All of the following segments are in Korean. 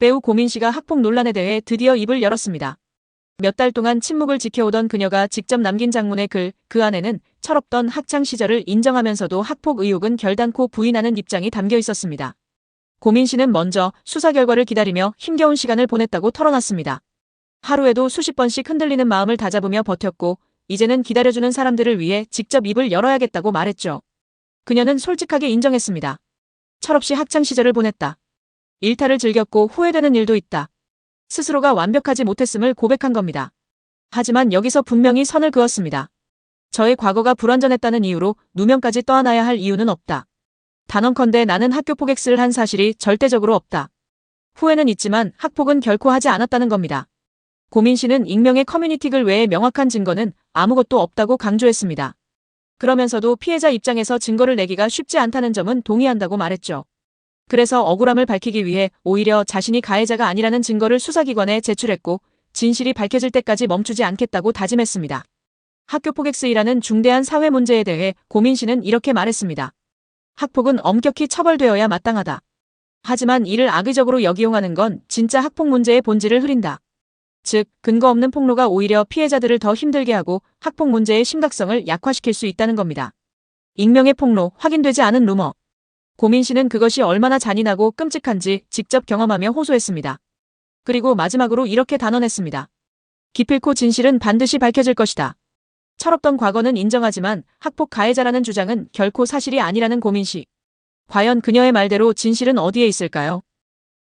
배우 고민 씨가 학폭 논란에 대해 드디어 입을 열었습니다. 몇 달 동안 침묵을 지켜오던 그녀가 직접 남긴 장문의 글, 그 안에는 철없던 학창 시절을 인정하면서도 학폭 의혹은 결단코 부인하는 입장이 담겨 있었습니다. 고민 씨는 먼저 수사 결과를 기다리며 힘겨운 시간을 보냈다고 털어놨습니다. 하루에도 수십 번씩 흔들리는 마음을 다잡으며 버텼고 이제는 기다려주는 사람들을 위해 직접 입을 열어야겠다고 말했죠. 그녀는 솔직하게 인정했습니다. 철없이 학창 시절을 보냈다. 일탈을 즐겼고 후회되는 일도 있다. 스스로가 완벽하지 못했음을 고백한 겁니다. 하지만 여기서 분명히 선을 그었습니다. 저의 과거가 불완전했다는 이유로 누명까지 떠안아야 할 이유는 없다. 단언컨대 나는 학교폭 X를 한 사실이 절대적으로 없다. 후회는 있지만 학폭은 결코 하지 않았다는 겁니다. 고민 씨는 익명의 커뮤니티 글 외에 명확한 증거는 아무것도 없다고 강조했습니다. 그러면서도 피해자 입장에서 증거를 내기가 쉽지 않다는 점은 동의한다고 말했죠. 그래서 억울함을 밝히기 위해 오히려 자신이 가해자가 아니라는 증거를 수사기관에 제출했고 진실이 밝혀질 때까지 멈추지 않겠다고 다짐했습니다. 학교폭 X이라는 중대한 사회 문제에 대해 고민 씨는 이렇게 말했습니다. 학폭은 엄격히 처벌되어야 마땅하다. 하지만 이를 악의적으로 역이용하는 건 진짜 학폭 문제의 본질을 흐린다. 즉, 근거 없는 폭로가 오히려 피해자들을 더 힘들게 하고 학폭 문제의 심각성을 약화시킬 수 있다는 겁니다. 익명의 폭로, 확인되지 않은 루머. 고민 씨는 그것이 얼마나 잔인하고 끔찍한지 직접 경험하며 호소했습니다. 그리고 마지막으로 이렇게 단언했습니다. 기필코 진실은 반드시 밝혀질 것이다. 철없던 과거는 인정하지만 학폭 가해자라는 주장은 결코 사실이 아니라는 고민 씨. 과연 그녀의 말대로 진실은 어디에 있을까요?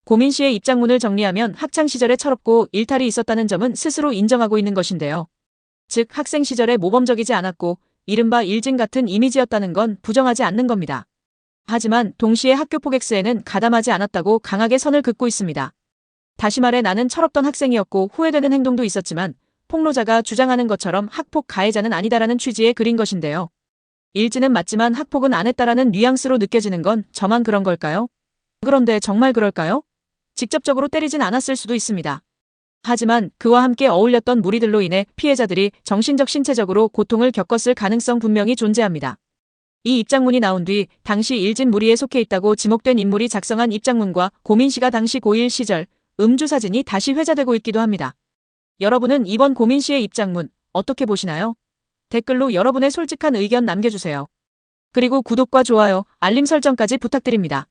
고민 씨의 입장문을 정리하면 학창 시절에 철없고 일탈이 있었다는 점은 스스로 인정하고 있는 것인데요. 즉 학생 시절에 모범적이지 않았고 이른바 일진 같은 이미지였다는 건 부정하지 않는 겁니다. 하지만 동시에 학교폭 X에는 가담하지 않았다고 강하게 선을 긋고 있습니다. 다시 말해 나는 철없던 학생이었고 후회되는 행동도 있었지만 폭로자가 주장하는 것처럼 학폭 가해자는 아니다라는 취지의 글인 것인데요. 일진은 맞지만 학폭은 안 했다라는 뉘앙스로 느껴지는 건 저만 그런 걸까요? 그런데 정말 그럴까요? 직접적으로 때리진 않았을 수도 있습니다. 하지만 그와 함께 어울렸던 무리들로 인해 피해자들이 정신적 신체적으로 고통을 겪었을 가능성 분명히 존재합니다. 이 입장문이 나온 뒤 당시 일진 무리에 속해 있다고 지목된 인물이 작성한 입장문과 고민 씨가 당시 고1 시절 음주 사진이 다시 회자되고 있기도 합니다. 여러분은 이번 고민 씨의 입장문 어떻게 보시나요? 댓글로 여러분의 솔직한 의견 남겨주세요. 그리고 구독과 좋아요, 알림 설정까지 부탁드립니다.